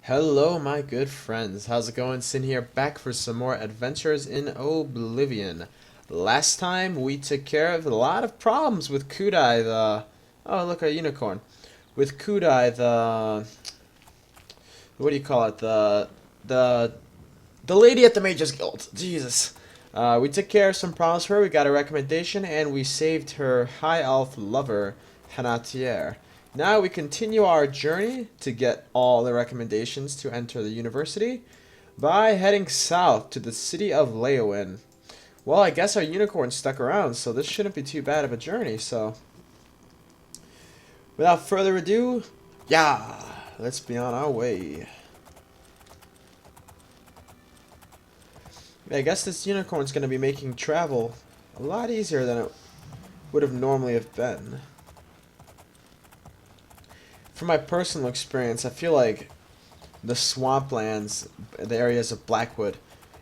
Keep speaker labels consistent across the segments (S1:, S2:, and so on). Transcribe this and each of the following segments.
S1: Hello, my good friends. How's it going? Sin here, back for some more adventures in Oblivion. Last time we took care of a lot of problems with Kudai, the... Oh, look, a unicorn. With Kudai, the... What do you call it? The... The lady at the Mage's Guild. Jesus. We took care of some problems for her, we got a recommendation, and we saved her high elf lover, Hanatier. Now we continue our journey to get all the recommendations to enter the university by heading south to the city of Leyawiin. Well, I guess our unicorn stuck around, so this shouldn't be too bad of a journey, so... Without further ado, yeah, let's be on our way. I guess this unicorn's going to be making travel a lot easier than it would have normally have been. From my personal experience, I feel like the swamplands, the areas of Blackwood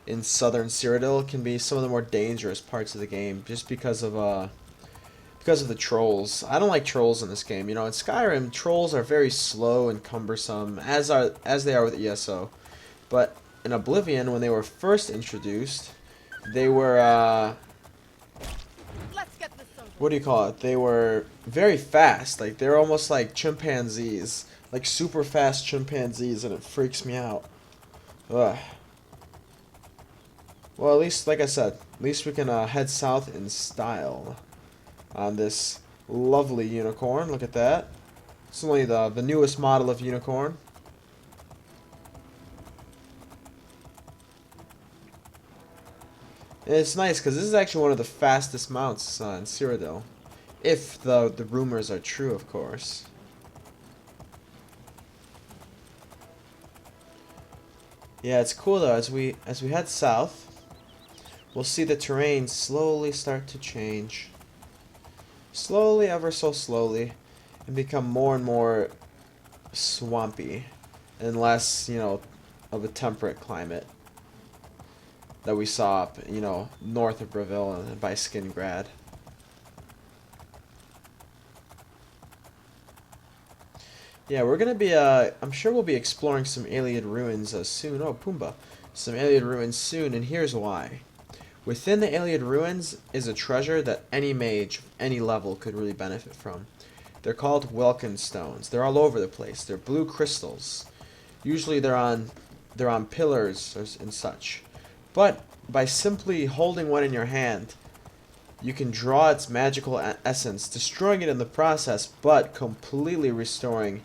S1: in southern Cyrodiil can be some of the more dangerous parts of the game, just because of the trolls. I don't like trolls in this game. You know, in Skyrim, trolls are very slow and cumbersome, as they are with ESO. But in Oblivion, when they were first introduced, they were what do you call it? They were very fast. Like, they're almost like chimpanzees. Like, super fast chimpanzees, and it freaks me out. Ugh. Well, at least, like I said, at least we can head south in style on this lovely unicorn. Look at that. It's only the newest model of unicorn. And it's nice because this is actually one of the fastest mounts in Cyrodiil, if the rumors are true, of course. Yeah, it's cool though. As we head south, we'll see the terrain slowly start to change, slowly, ever so slowly, and become more and more swampy, and less, you know, of a temperate climate that we saw up, you know, north of Breville and by Skingrad. Yeah, we're gonna be, I'm sure we'll be exploring some Ayleid ruins soon. Oh, Pumbaa. Some Ayleid ruins soon, and here's why. Within the Ayleid ruins is a treasure that any mage of any level could really benefit from. They're called Welkin stones. They're all over the place. They're blue crystals. Usually they're on pillars and such. But by simply holding one in your hand, you can draw its magical essence, destroying it in the process, but completely restoring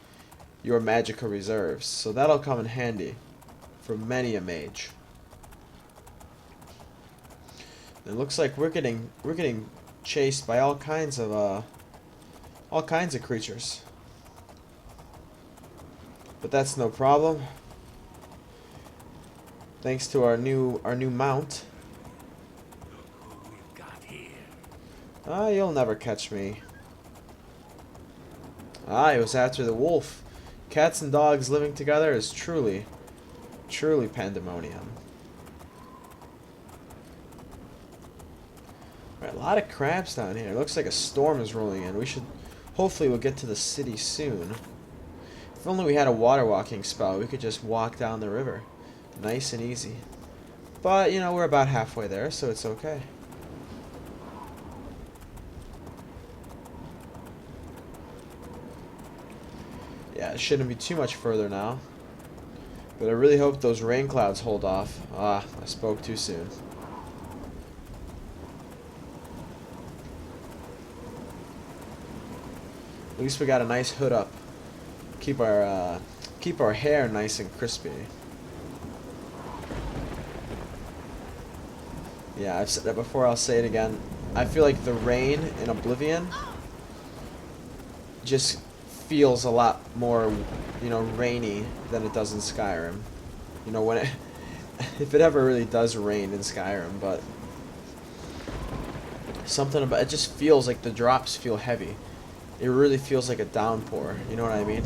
S1: your magical reserves. So that'll come in handy for many a mage. It looks like we're getting chased by all kinds of creatures. But that's no problem. Thanks to our new mount. Ah, you'll never catch me. Ah, it was after the wolf. Cats and dogs living together is truly pandemonium. Right, a lot of crabs down here. It looks like a storm is rolling in. Hopefully we'll get to the city soon. If only we had a water walking spell, we could just walk down the river. Nice and easy. But, you know, we're about halfway there, so it's okay. Yeah, it shouldn't be too much further now. But I really hope those rain clouds hold off. Ah, I spoke too soon. At least we got a nice hood up. Keep our hair nice and crispy. Yeah, I've said that before, I'll say it again. I feel like the rain in Oblivion just feels a lot more, you know, rainy than it does in Skyrim. You know, when it... if it ever really does rain in Skyrim, but... something about it just feels like the drops feel heavy. It really feels like a downpour, you know what I mean?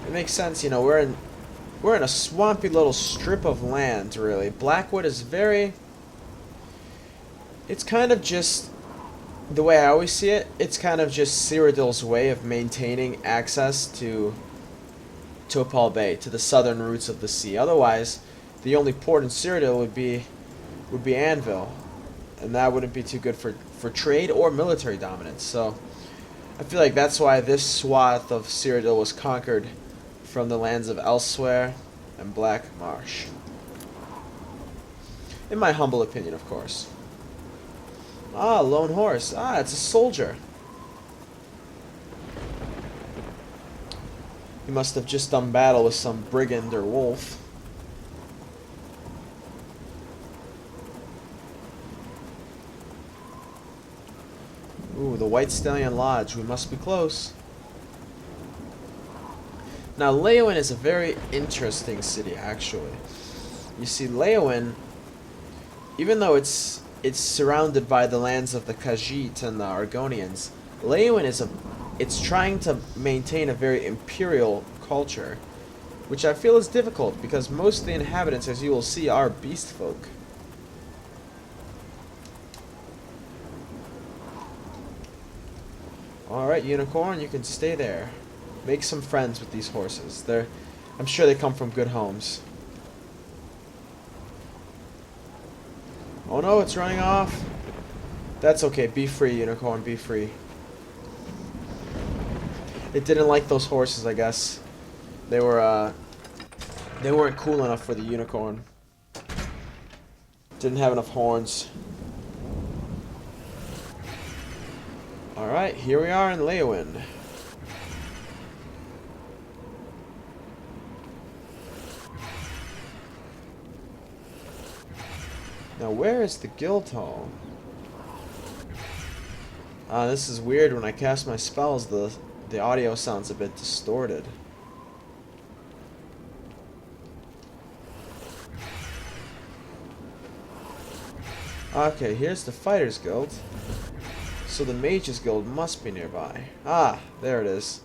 S1: It makes sense, you know, we're in a swampy little strip of land, really. Blackwood is very... it's kind of just the way I always see it, it's kind of just Cyrodiil's way of maintaining access to Topal Bay, to the southern roots of the sea. Otherwise, the only port in Cyrodiil would be Anvil, and that wouldn't be too good for trade or military dominance. So I feel like that's why this swath of Cyrodiil was conquered from the lands of Elsewhere and Black Marsh. In my humble opinion, of course. Ah, lone horse. Ah, it's a soldier. He must have just done battle with some brigand or wolf. Ooh, the White Stallion Lodge. We must be close. Now, Leyawiin is a very interesting city, actually. You see, Leyawiin, even though it's surrounded by the lands of the Khajiit and the Argonians, Leyawiin it's trying to maintain a very imperial culture, which I feel is difficult because most of the inhabitants, as you will see, are beast folk. Alright, Unicorn, you can stay there. Make some friends with these horses. I'm sure they come from good homes. Oh no, it's running off. That's okay. Be free, Unicorn. Be free. It didn't like those horses, I guess. They weren't cool enough for the Unicorn. Didn't have enough horns. Alright, here we are in Leyawiin. Now, where is the Guildhall? This is weird. When I cast my spells, the audio sounds a bit distorted. Okay, here's the Fighters Guild. So the Mages Guild must be nearby. Ah, there it is.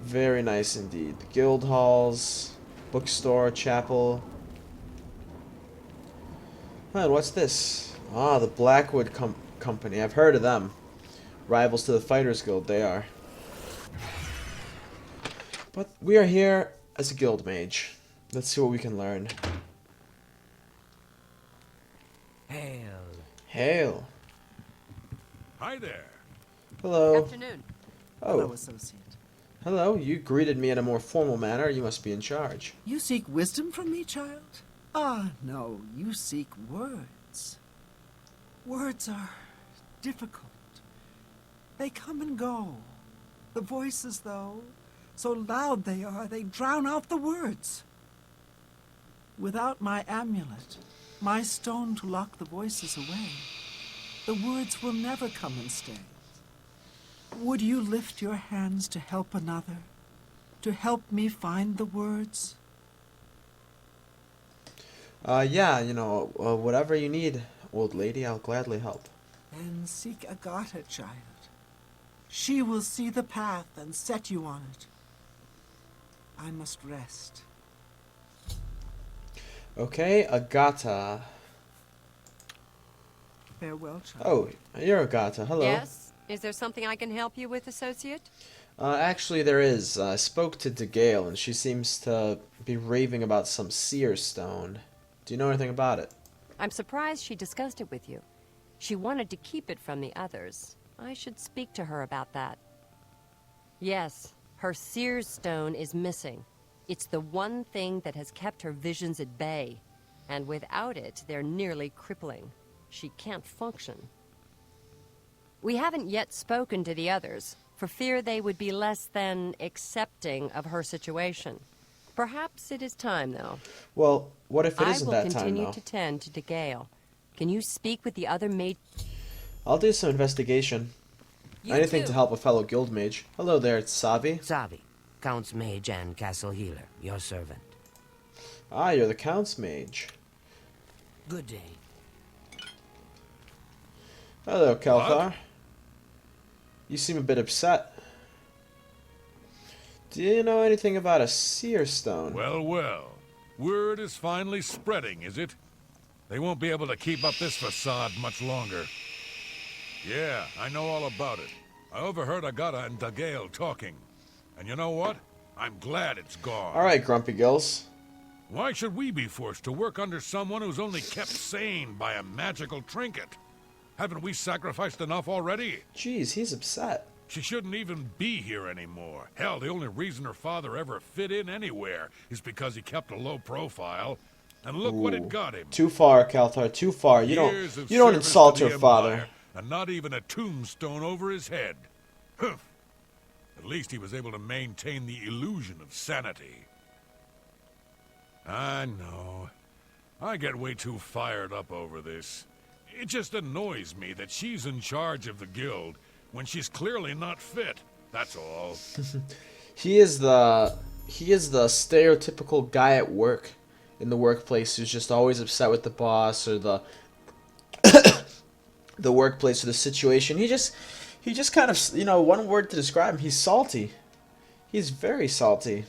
S1: Very nice indeed. The guild halls, bookstore, chapel. Man, what's this? Ah, the Blackwood Company. I've heard of them. Rivals to the Fighters Guild, they are. But we are here as a guild mage. Let's see what we can learn.
S2: Hail.
S1: Hail.
S3: Hi there.
S1: Hello.
S4: Afternoon.
S1: Oh.
S2: Hello, associate.
S1: Hello. You greeted me in a more formal manner. You must be in charge.
S2: You seek wisdom from me, child? Ah, no, you seek words. Words are difficult. They come and go. The voices, though, so loud they are, they drown out the words. Without my amulet, my stone to lock the voices away, the words will never come and stay. Would you lift your hands to help another? To help me find the words?
S1: Yeah, whatever you need, old lady, I'll gladly help.
S2: Then seek Agata, child. She will see the path and set you on it. I must rest.
S1: Okay, Agata.
S2: Farewell, child.
S1: Oh, you're Agata. Hello.
S4: Yes? Is there something I can help you with, associate?
S1: Actually, there is. I spoke to DeGale, and she seems to be raving about some Seer stone. Do you know anything about it?
S4: I'm surprised she discussed it with you. She wanted to keep it from the others. I should speak to her about that. Yes, her Seer stone is missing. It's the one thing that has kept her visions at bay. And without it, they're nearly crippling. She can't function. We haven't yet spoken to the others, for fear they would be less than accepting of her situation. Perhaps it is time, though.
S1: Well, what if it isn't that time,
S4: I will continue
S1: though?
S4: to tend to DeGale. Can you speak with the other maid?
S1: I'll do some investigation.
S4: You
S1: Anything
S4: too.
S1: to help a fellow guild mage. Hello there, it's Savi.
S5: Savi, Count's mage and castle healer, your servant.
S1: Ah, you're the Count's mage.
S5: Good day.
S1: Hello, Kelthar.
S3: What?
S1: You seem a bit upset. Do you know anything about a Seer stone?
S3: Well, well. Word is finally spreading, is it? They won't be able to keep up this facade much longer. Yeah, I know all about it. I overheard Agata and Dagail talking. And you know what? I'm glad it's gone.
S1: Alright, Grumpy Gills.
S3: Why should we be forced to work under someone who's only kept sane by a magical trinket? Haven't we sacrificed enough already?
S1: Jeez, he's upset.
S3: She shouldn't even be here anymore. Hell, the only reason her father ever fit in anywhere is because he kept a low profile. And look what it got him.
S1: Too far, Calthar, too far. You don't
S3: Years of
S1: insult
S3: service to
S1: your
S3: the
S1: father.
S3: Empire, and not even a tombstone over his head. Humph. At least he was able to maintain the illusion of sanity. I know. I get way too fired up over this. It just annoys me that she's in charge of the guild when she's clearly not fit. That's all.
S1: He is the stereotypical guy at work, in the workplace, who's just always upset with the boss or the the workplace or the situation. He just kind of, you know, one word to describe him, he's salty. He's very salty.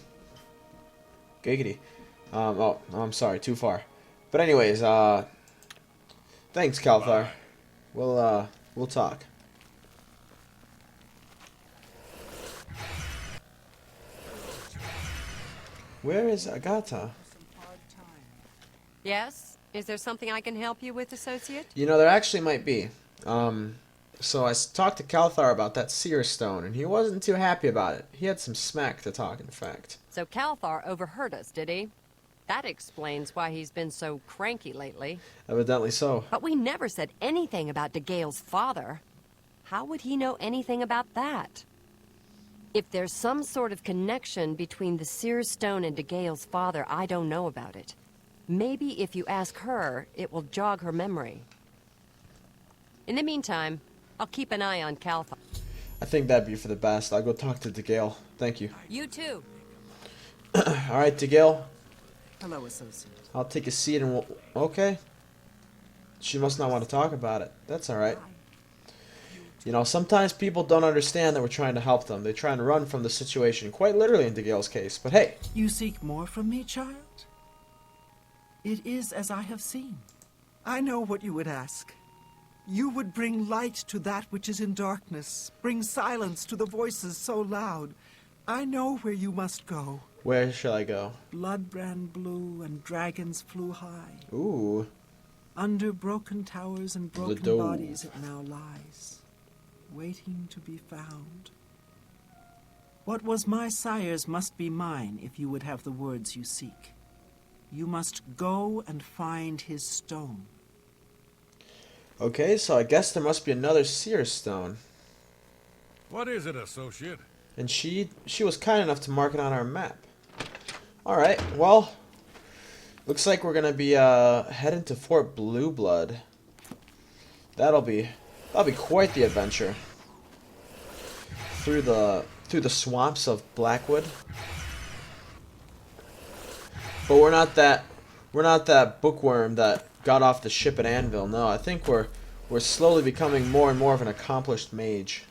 S1: Giggity. Oh, I'm sorry, too far. But anyways, thanks, Calthar.
S3: Bye.
S1: We'll talk. Where is Agata?
S4: Yes? Is there something I can help you with, Associate?
S1: You know, there actually might be. So I talked to Calthar about that Seer stone, and he wasn't too happy about it. He had some smack to talk, in fact.
S4: So Calthar overheard us, did he? That explains why he's been so cranky lately.
S1: Evidently so.
S4: But we never said anything about Dagail's father. How would he know anything about that? If there's some sort of connection between the Seer stone and Dagail's father, I don't know about it. Maybe if you ask her, it will jog her memory. In the meantime, I'll keep an eye on Calthar.
S1: I think that'd be for the best. I'll go talk to Dagail. Thank you.
S4: You too.
S1: Alright, Dagail.
S2: Hello, Associate.
S1: I'll take a seat and we'll... Okay. She must not want to talk about it. That's alright. You know, sometimes people don't understand that we're trying to help them. They try and run from the situation, quite literally in Dagail's case. But hey.
S2: You seek more from me, child? It is as I have seen. I know what you would ask. You would bring light to that which is in darkness, bring silence to the voices so loud. I know where you must go.
S1: Where shall I go?
S2: Blood ran blue and dragons flew high.
S1: Ooh.
S2: Under broken towers and broken
S1: door.
S2: bodies it now lies, waiting to be found. What was my sire's must be mine if you would have the words you seek. You must go and find his stone.
S1: Okay, so I guess there must be another Seer stone.
S3: What is it, Associate?
S1: And she was kind enough to mark it on our map. Alright, well, looks like we're gonna be heading to Fort Blue Blood. That'll be quite the adventure. Through the swamps of Blackwood. But we're not that bookworm that got off the ship at Anvil. No, I think we're slowly becoming more and more of an accomplished mage.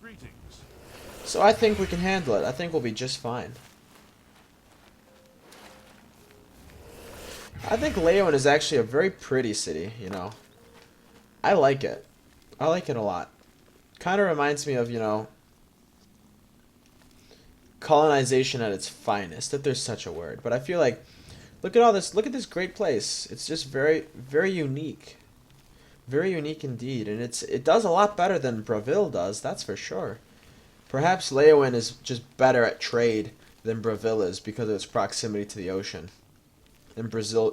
S3: Greetings.
S1: So I think we can handle it. I think we'll be just fine. I think Leyawiin is actually a very pretty city, you know. I like it. I like it a lot. Kind of reminds me of, you know, colonization at its finest, if there's such a word. But I feel like, look at all this, look at this great place. It's just very, very unique. Very unique indeed. And it does a lot better than Bravil does, that's for sure. Perhaps Leyawiin is just better at trade than Bravil is because of its proximity to the ocean. In Bravil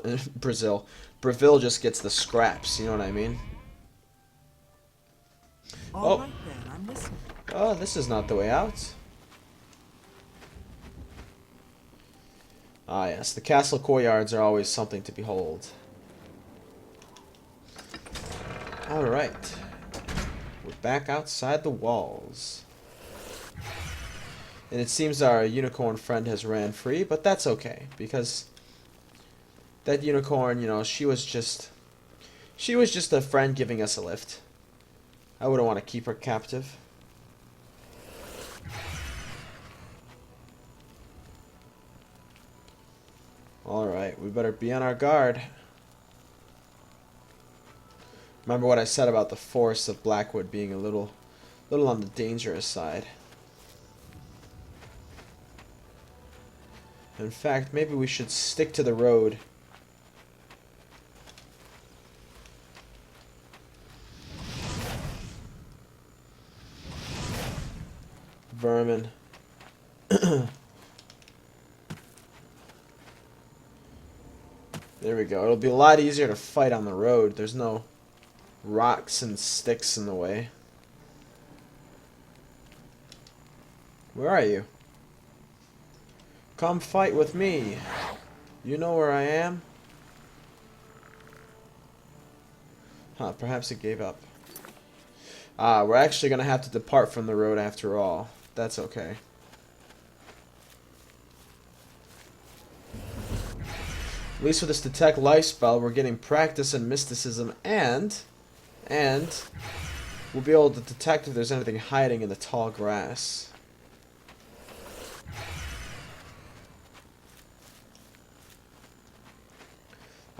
S1: just gets the scraps, you know what I mean?
S2: All right then, I'm listening.
S1: Oh, this is not the way out. Ah yes, the castle courtyards are always something to behold. Alright. We're back outside the walls. And it seems our unicorn friend has ran free, but that's okay, because that unicorn, you know, she was just a friend giving us a lift. I wouldn't want to keep her captive. Alright, we better be on our guard. Remember what I said about the forests of Blackwood being a little on the dangerous side. In fact, maybe we should stick to the road. Vermin. There we go. It'll be a lot easier to fight on the road. There's no rocks and sticks in the way. Where are you? Come fight with me. You know where I am? Huh, perhaps it gave up. Ah, we're actually going to have to depart from the road after all. That's okay. At least with this Detect Life spell, we're getting practice in mysticism, and we'll be able to detect if there's anything hiding in the tall grass.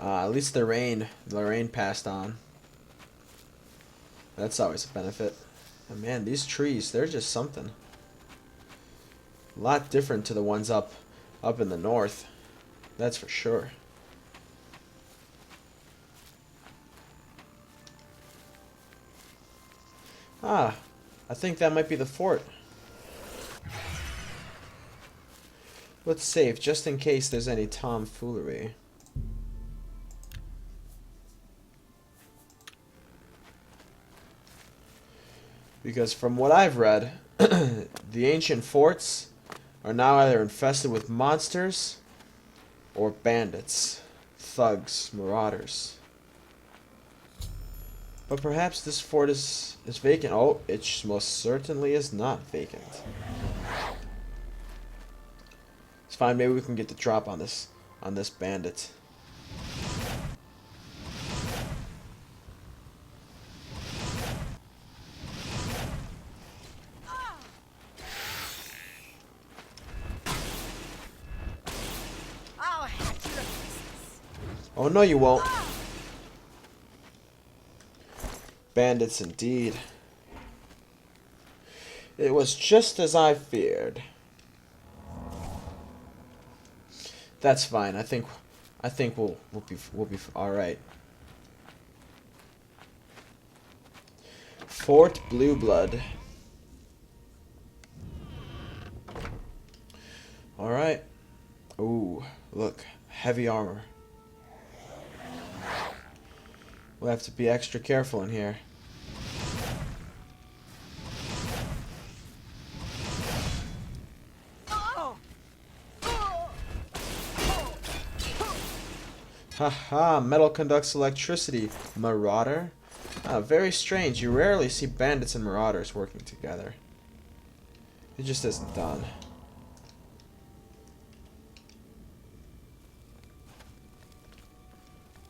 S1: At least the rain passed on. That's always a benefit. And man, these trees, they're just something. A lot different to the ones up in the north. That's for sure. Ah, I think that might be the fort. Let's save, just in case there's any tomfoolery. Because from what I've read, the ancient forts are now either infested with monsters or bandits, thugs, marauders. But perhaps this fort is vacant. Oh, it most certainly is not vacant. It's fine. Maybe we can get the drop on this bandit. Oh no, you won't. Bandits indeed. It was just as I feared. That's fine. I think we'll be all right. Fort Blue Blood. All right. Ooh, look, heavy armor. We'll have to be extra careful in here. Haha, metal conducts electricity. Marauder? Ah, very strange. You rarely see bandits and marauders working together. It just isn't done.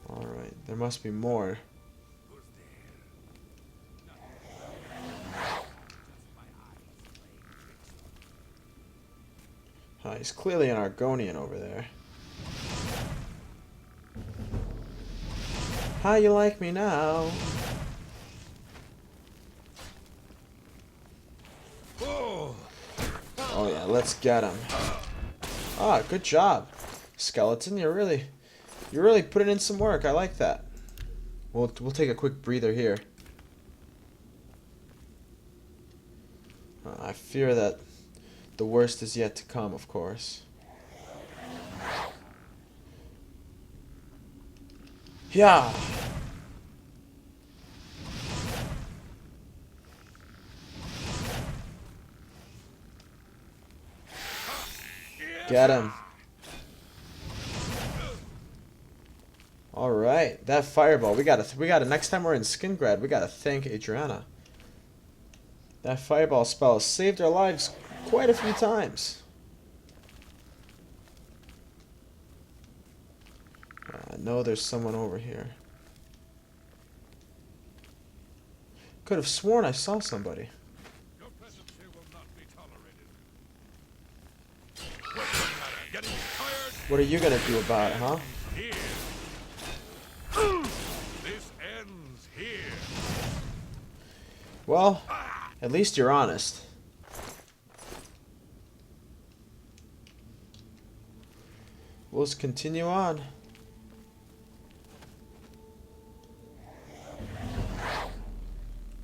S1: Alright, there must be more. He's clearly an Argonian over there. How you like me now? Oh yeah, let's get him. Ah, good job, skeleton. You're really putting in some work. I like that. We'll take a quick breather here. I fear that the worst is yet to come, of course. Yeah. Get him. All right, that fireball. We got to. Next time we're in Skingrad, we gotta thank Adriana. That fireball spell has saved our lives quite a few times. I know there's someone over here. Could have sworn I saw somebody.
S3: Your presence here will not be tolerated. What's the matter? Getting tired?
S1: What are you gonna do about it, huh?
S3: Here. This ends here.
S1: Well, at least you're honest. We'll just continue on.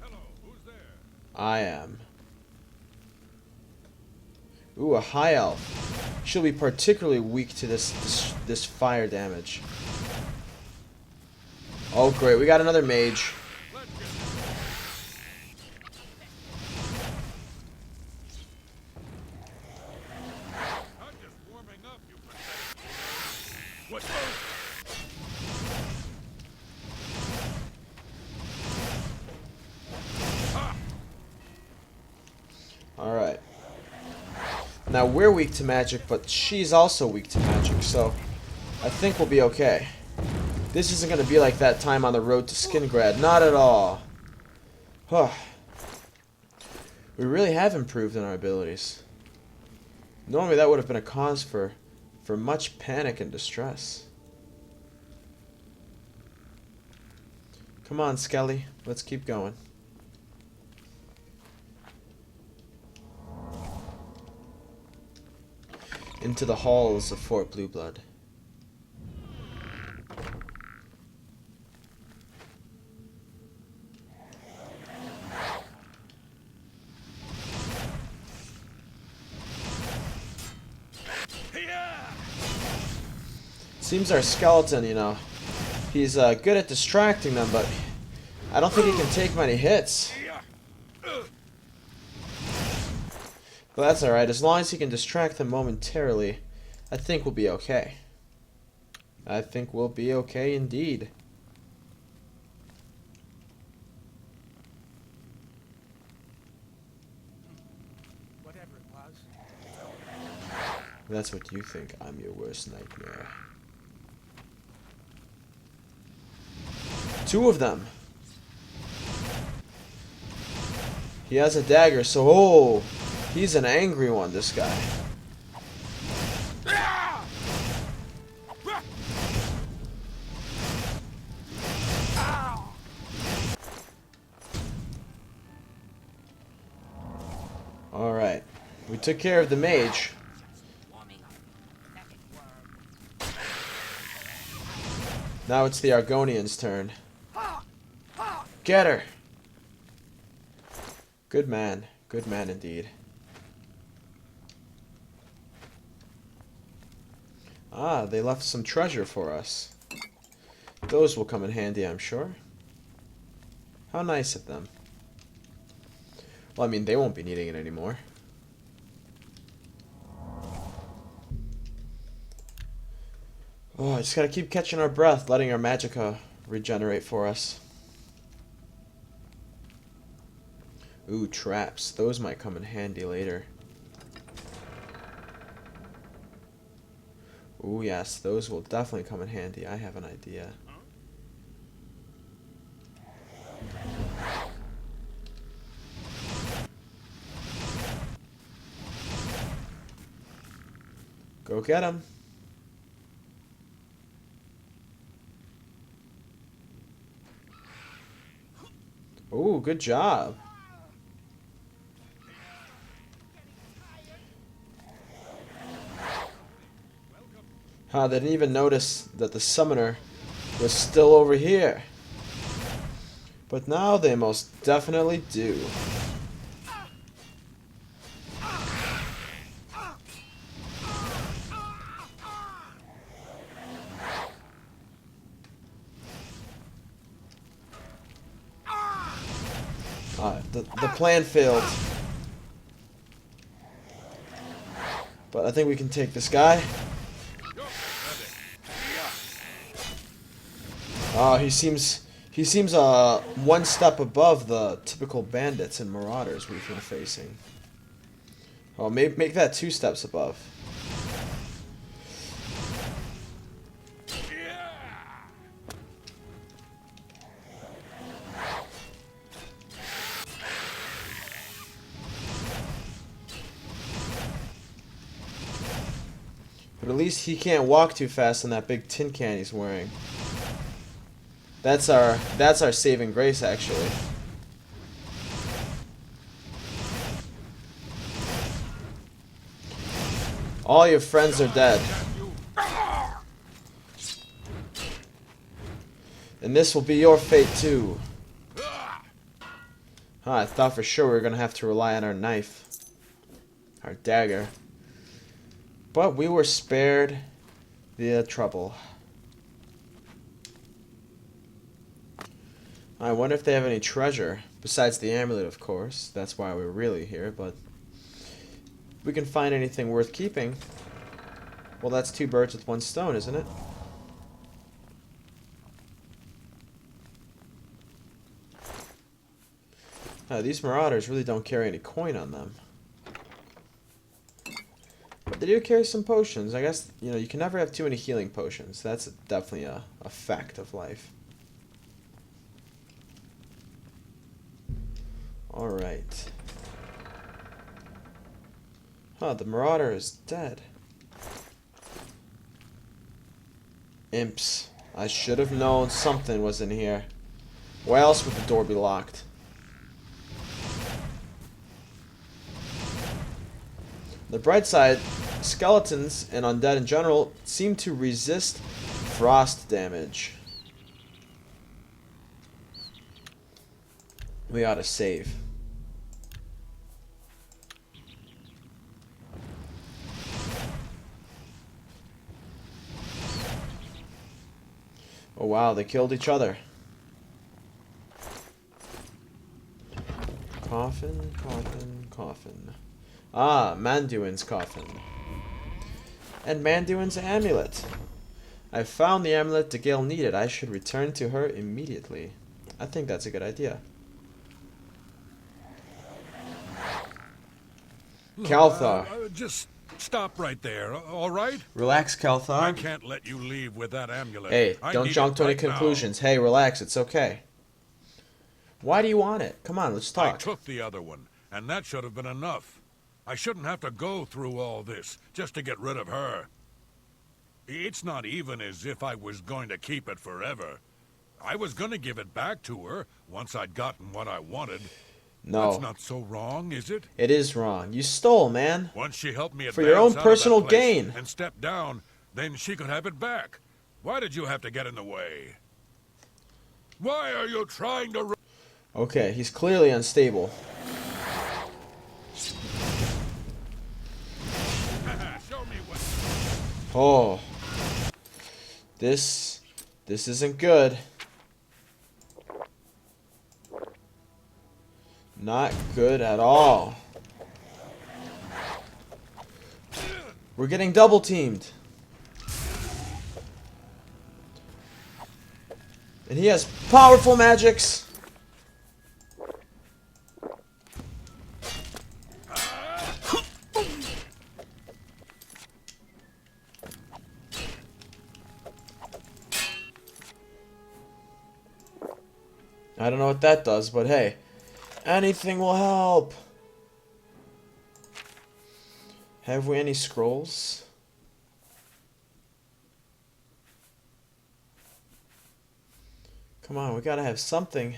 S3: Hello, who's there?
S1: I am. Ooh, a high elf. She'll be particularly weak to this fire damage. Oh great, we got another mage.
S3: Let's get I'm just warming up, you pathetic. What?
S1: Alright. Now we're weak to magic, but she's also weak to magic, so I think we'll be okay. This isn't going to be like that time on the road to Skingrad. Not at all. Huh. We really have improved in our abilities. Normally that would have been a cause for much panic and distress. Come on, Skelly. Let's keep going. Into the halls of Fort Blueblood. Seems our skeleton, you know, he's good at distracting them, but I don't think he can take many hits. But that's alright, as long as he can distract them momentarily, I think we'll be okay. I think we'll be okay indeed.
S2: Whatever it was.
S1: That's what you think. I'm your worst nightmare. Two of them. He has a dagger, so oh, he's an angry one, this guy. Alright, we took care of the mage. Now it's the Argonian's turn. Get her! Good man indeed. Ah, they left some treasure for us. Those will come in handy, I'm sure. How nice of them. Well, I mean, they won't be needing it anymore. Oh, I just gotta keep catching our breath, letting our magicka regenerate for us. Ooh, traps. Those might come in handy later. Ooh, yes, those will definitely come in handy. I have an idea. Go get him. Ooh, good job. They didn't even notice that the summoner was still over here. But now they most definitely do. The plan failed. But I think we can take this guy. He seems one step above the typical bandits and marauders we've been facing. Oh, make that 2 steps above. But at least he can't walk too fast on that big tin can he's wearing. That's our saving grace, actually. All your friends are dead. And this will be your fate too. Huh, I thought for sure we were going to have to rely on our knife. Our dagger. But we were spared the trouble. I wonder if they have any treasure. Besides the amulet, of course. That's why we're really here, but... if we can find anything worth keeping... well, that's 2 birds with 1 stone, isn't it? These marauders really don't carry any coin on them. But they do carry some potions. I guess, you know, you can never have too many healing potions. That's definitely a fact of life. Alright. Huh, the marauder is dead. Imps. I should have known something was in here. Why else would the door be locked? The bright side, skeletons and undead in general seem to resist frost damage. We ought to save. Oh wow, they killed each other. Coffin, coffin, coffin. Ah, Manduin's coffin. And Manduin's amulet. I found the amulet the Gale needed. I should return to her immediately. I think that's a good idea.
S3: Look,
S1: Calthar.
S3: Just stop right there, all right?
S1: Relax, Calthar.
S3: I can't let you leave with that amulet.
S1: Hey,
S3: I
S1: don't
S3: need
S1: jump
S3: it
S1: to any
S3: right now.
S1: conclusions. Hey, relax. It's okay. Why do you want it? Come on, let's
S3: I
S1: talk.
S3: took the other one, and that should have been enough. I shouldn't have to go through all this just to get rid of her. It's not even as if I was going to keep it forever. I was going to give it back to her once I'd gotten what I wanted.
S1: No.
S3: That's not so wrong, is it?
S1: It is wrong. You stole, man.
S3: Once she helped me
S1: For your own
S3: advance out of
S1: personal
S3: that place
S1: gain.
S3: and step down, then she could have it back. Why did you have to get in the way? Why are you trying to...
S1: Okay, he's clearly unstable.
S3: Show me what...
S1: Oh. This isn't good. Not good at all. We're getting double teamed. And he has powerful magics. I don't know what that does, but hey, anything will help. Have we any scrolls? Come on, we gotta have something.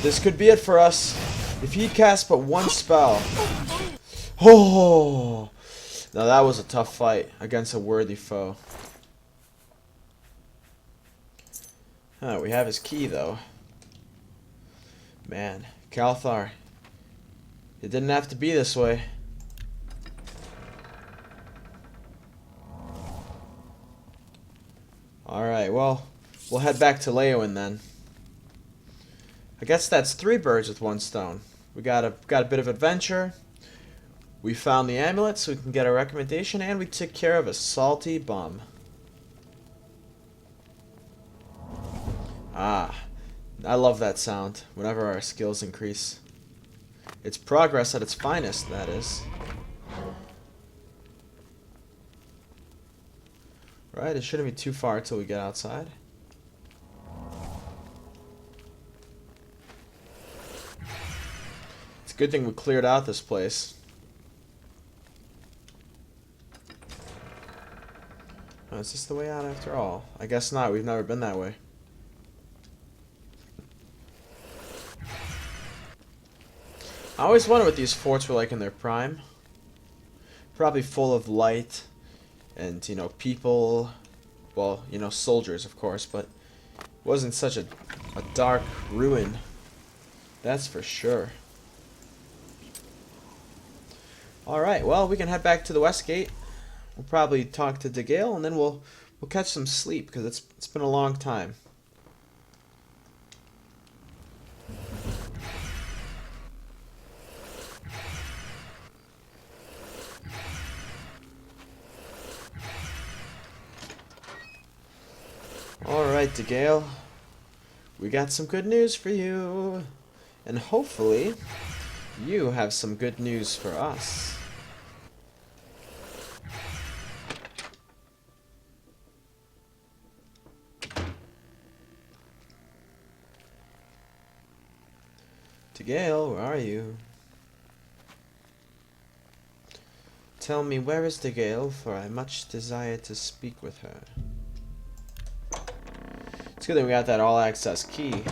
S1: This could be it for us. If he casts but one spell. Oh! Now that was a tough fight against a worthy foe. Huh, we have his key though. Man, Calthar. It didn't have to be this way. Alright, well, we'll head back to Leyawiin then. I guess that's 3 birds with 1 stone. We got a bit of adventure. We found the amulet so we can get a recommendation, and we took care of a salty bum. Ah, I love that sound whenever our skills increase. It's progress at its finest, that is. Right, it shouldn't be too far till we get outside. It's a good thing we cleared out this place. Oh, is this the way out after all? I guess not. We've never been that way. I always wondered what these forts were like in their prime. Probably full of light and, you know, people. Well, you know, soldiers, of course, but it wasn't such a dark ruin. That's for sure. Alright, well, we can head back to the West Gate. We'll probably talk to DeGale, and then we'll catch some sleep, because it's been a long time. Alright, DeGale. We got some good news for you. And hopefully, you have some good news for us. DeGale, where are you? Tell me, where is DeGale, for I much desire to speak with her. It's good that we got that all-access key.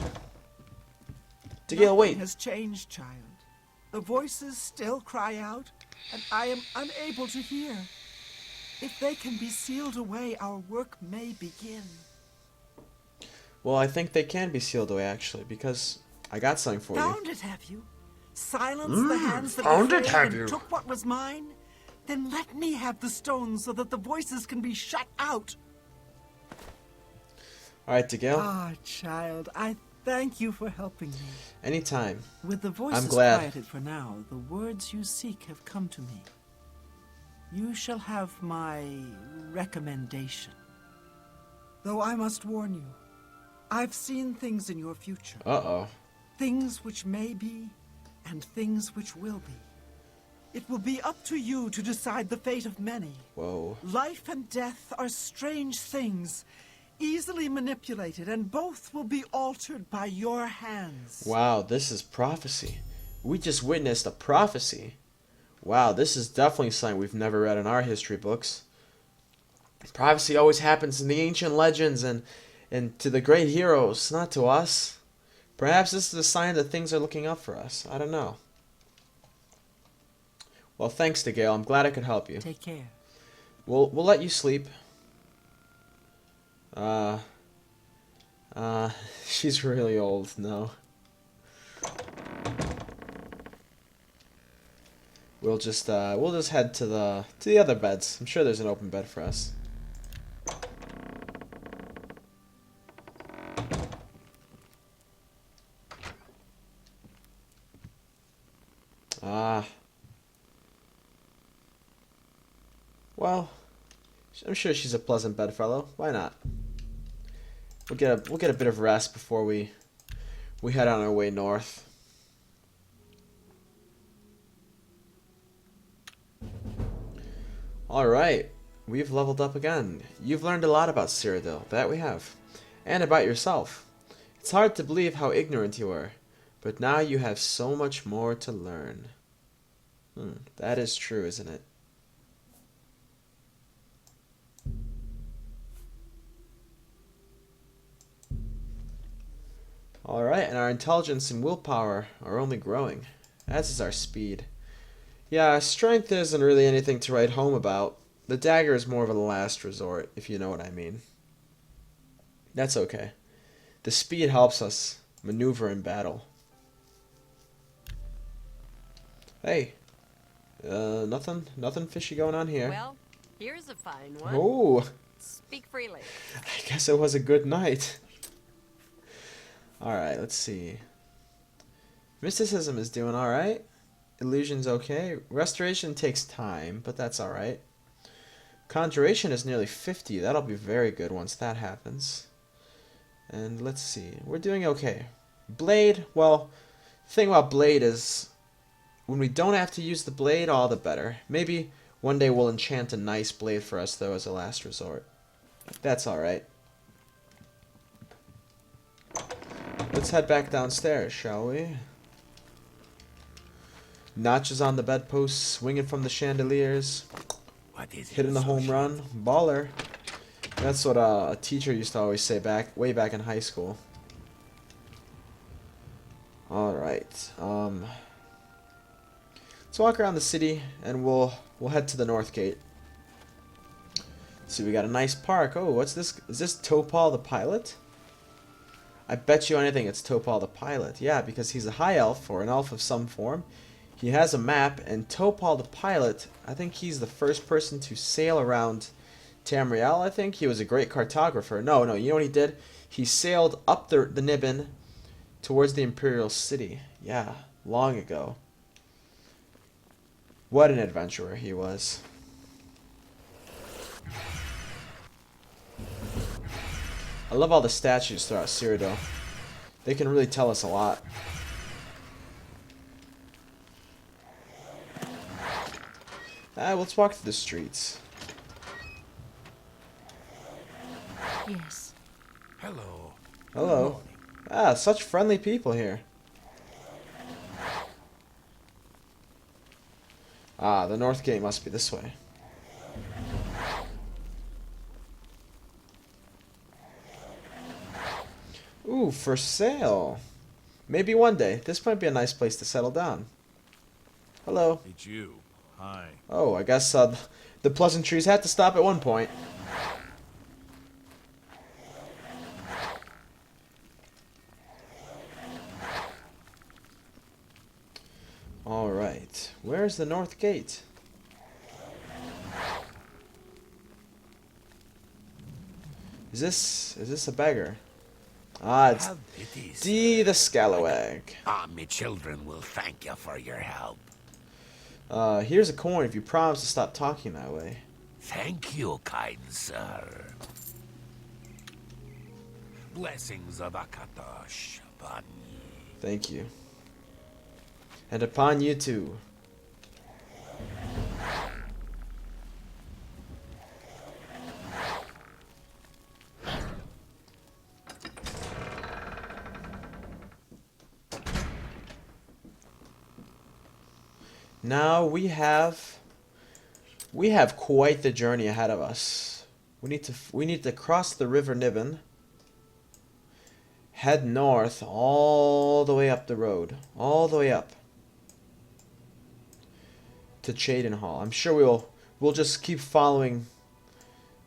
S1: DeGale, wait!
S2: Nothing has changed, child. The voices still cry out, and I am unable to hear. If they can be sealed away, our work may begin.
S1: Well, I think they can be sealed away, actually, because I got something for you.
S2: Found it, have you? Silenced the hands that betrayed and took what was mine? Then let me have the stones so that the voices can be shut out.
S1: Alright, DeGale.
S2: Ah, child, I thank you for helping me.
S1: Anytime.
S2: With the voices
S1: glad.
S2: quieted for now, the words you seek have come to me. You shall have my recommendation. Though I must warn you, I've seen things in your future.
S1: Uh-oh.
S2: Things which may be, and things which will be. It will be up to you to decide the fate of many.
S1: Whoa.
S2: Life and death are strange things, easily manipulated, and both will be altered by your hands.
S1: Wow, this is prophecy. We just witnessed a prophecy. Wow, this is definitely something we've never read in our history books. Prophecy always happens in the ancient legends and to the great heroes, not to us. Perhaps this is a sign that things are looking up for us. I don't know. Well, thanks, DeGale. I'm glad I could help you.
S2: Take care.
S1: We'll let you sleep. She's really old. No. We'll just head to the other beds. I'm sure there's an open bed for us. Well, I'm sure she's a pleasant bedfellow. Why not? We'll get a bit of rest before we head on our way north. All right, we've leveled up again. You've learned a lot about Cyrodiil, that we have, and about yourself. It's hard to believe how ignorant you were, but now you have so much more to learn. That is true, isn't it? Alright, and our intelligence and willpower are only growing, as is our speed. Yeah, our strength isn't really anything to write home about. The dagger is more of a last resort, if you know what I mean. That's okay. The speed helps us maneuver in battle. Hey, nothing fishy going on here.
S4: Well, here's a fine one.
S1: Oh,
S4: Speak freely.
S1: I guess it was a good night. Alright, let's see. Mysticism is doing alright. Illusion's okay. Restoration takes time, but that's alright. Conjuration is nearly 50. That'll be very good once that happens. And let's see. We're doing okay. Blade, well, the thing about Blade is when we don't have to use the blade, all the better. Maybe one day we'll enchant a nice blade for us, though, as a last resort. That's alright. Let's head back downstairs, shall we? Notches on the bedposts, swinging from the chandeliers, hitting the home run, baller. That's what a teacher used to always say way back in high school. All right. Let's walk around the city, and we'll head to the north gate. See, we got a nice park. Oh, what's this? Is this Topal the pilot? I bet you anything it's Topal the pilot. Yeah, because he's a high elf, or an elf of some form. He has a map, and Topal the pilot, I think he's the first person to sail around Tamriel, I think. He was a great cartographer. No, you know what he did? He sailed up the Niben towards the Imperial City. Yeah, long ago. What an adventurer he was. I love all the statues throughout Cyrodiil. They can really tell us a lot. Let's walk through the streets.
S4: Yes.
S3: Hello.
S1: Hello. Such friendly people here. The north gate must be this way. Ooh, for sale. Maybe one day. This might be a nice place to settle down. Hello.
S3: It's you. Hi.
S1: Oh, I guess the pleasantries had to stop at one point. Alright. Where's the north gate? Is this a beggar? It's D the Scalawag.
S6: Me children will thank you for your help.
S1: Here's a coin if you promise to stop talking that way.
S6: Thank you, kind sir. Blessings of Akatosh upon ye.
S1: Thank you. And upon you too. Now we have quite the journey ahead of us. We need to cross the River Niben, head north all the way up the road, all the way up to Cheydinhall. I'm sure we'll just keep following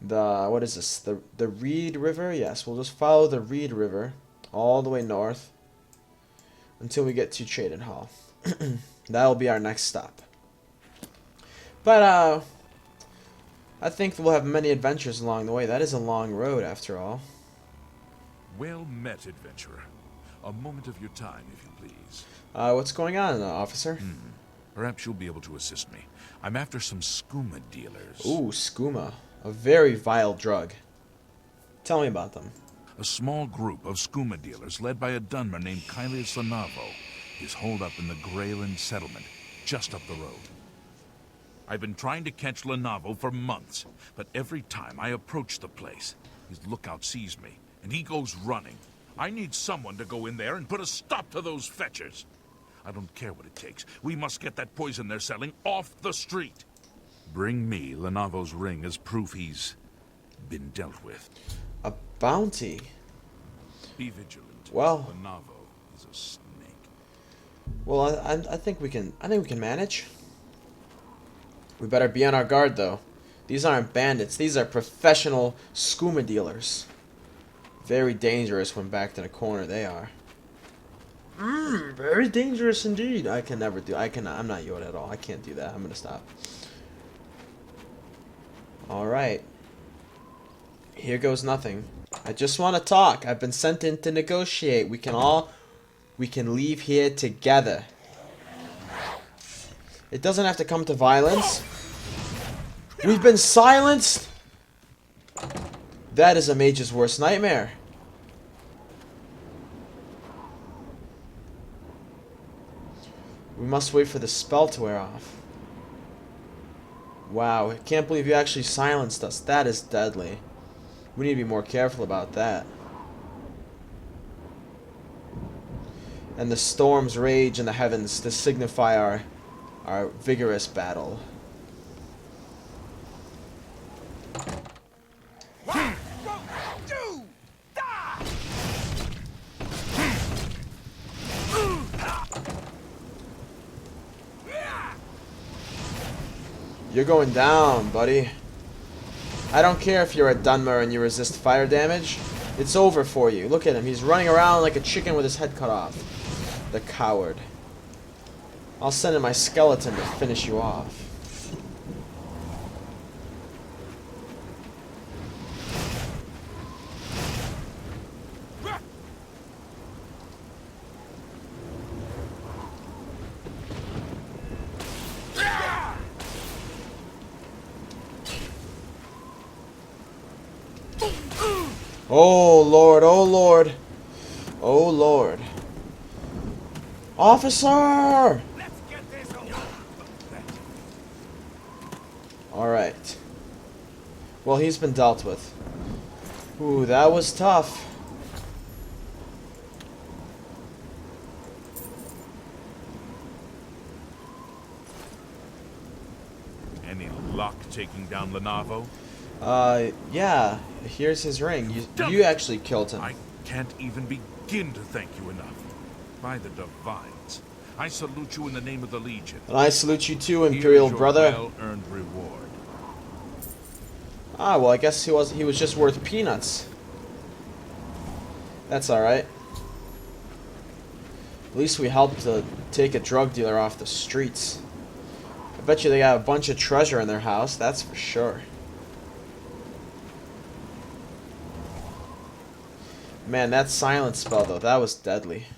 S1: the, what is this? The Reed River? Yes, we'll just follow the Reed River all the way north until we get to Cheydinhall. That'll be our next stop. But I think we'll have many adventures along the way. That is a long road after all.
S7: Well met, adventurer. A moment of your time, if you please.
S1: What's going on, officer?
S7: Perhaps you'll be able to assist me. I'm after some skooma dealers.
S1: Ooh, skooma. A very vile drug. Tell me about them.
S7: A small group of skooma dealers led by a Dunmer named Kylius Lanavo is holed up in the Greyland settlement, just up the road. I've been trying to catch Lanavo for months, but every time I approach the place, his lookout sees me, and he goes running. I need someone to go in there and put a stop to those fetchers. I don't care what it takes. We must get that poison they're selling off the street. Bring me Lanavo's ring as proof he's been dealt with.
S1: A bounty?
S7: Be vigilant.
S1: Well,
S7: Lanavo is a snake.
S1: Well, I think we can manage. We better be on our guard, though. These aren't bandits. These are professional skooma dealers. Very dangerous when backed in a corner, they are. Very dangerous indeed. I'm not Yoda at all. I can't do that. I'm gonna stop. Alright. Here goes nothing. I just want to talk. I've been sent in to negotiate. We can leave here together. It doesn't have to come to violence. We've been silenced. That is a mage's worst nightmare. We must wait for the spell to wear off. Wow, I can't believe you actually silenced us. That is deadly. We need to be more careful about that. And the storms rage in the heavens to signify our vigorous battle. You're going down, buddy. I don't care if you're a Dunmer and you resist fire damage. It's over for you. Look at him. He's running around like a chicken with his head cut off. The coward. I'll send in my skeleton to finish you off. Oh Lord, oh Lord, oh Lord. Officer!
S6: Let's get this over.
S1: Alright. Well, he's been dealt with. Ooh, that was tough.
S7: Any luck taking down Lenavo?
S1: Yeah. Here's his ring. You actually killed him.
S7: I can't even begin to thank you enough. By the divines, I salute you in the name of the Legion.
S1: And I salute you too,
S7: Here's
S1: Imperial
S7: your
S1: brother.
S7: well-earned reward.
S1: Ah, well, I guess he was just worth peanuts. That's alright. At least we helped to take a drug dealer off the streets. I bet you they got a bunch of treasure in their house, that's for sure. Man, that silence spell, though, that was deadly.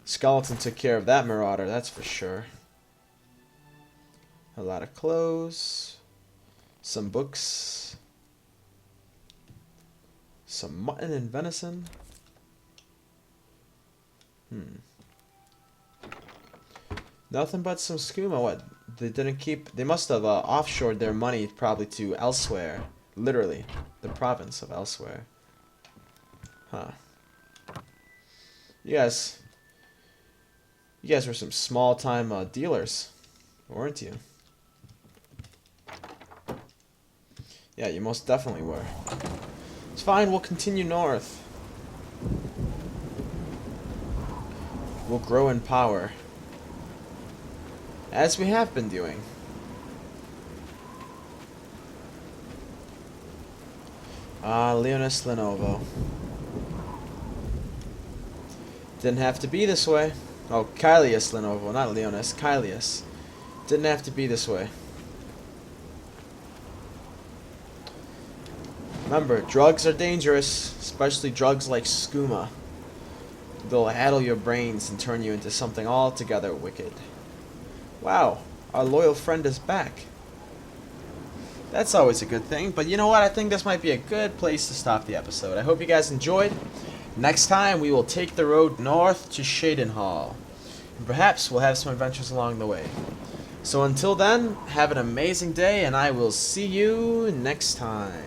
S1: Skeleton took care of that marauder, that's for sure. A lot of clothes. Some books. Some mutton and venison. Nothing but some skooma. What? They didn't keep... They must have offshored their money probably to elsewhere. Literally. The province of elsewhere. Huh. You guys were some small-time dealers, weren't you? Yeah, you most definitely were. It's fine, we'll continue north. We'll grow in power. As we have been doing. Ah, Leonis Lenovo. Didn't have to be this way. Oh, Kylius Lenovo, not Leonis. Kylius. Didn't have to be this way. Remember, drugs are dangerous, especially drugs like skooma. They'll addle your brains and turn you into something altogether wicked. Wow, our loyal friend is back. That's always a good thing, but you know what? I think this might be a good place to stop the episode. I hope you guys enjoyed. Next time, we will take the road north to Shadenhall. And perhaps we'll have some adventures along the way. So until then, have an amazing day, and I will see you next time.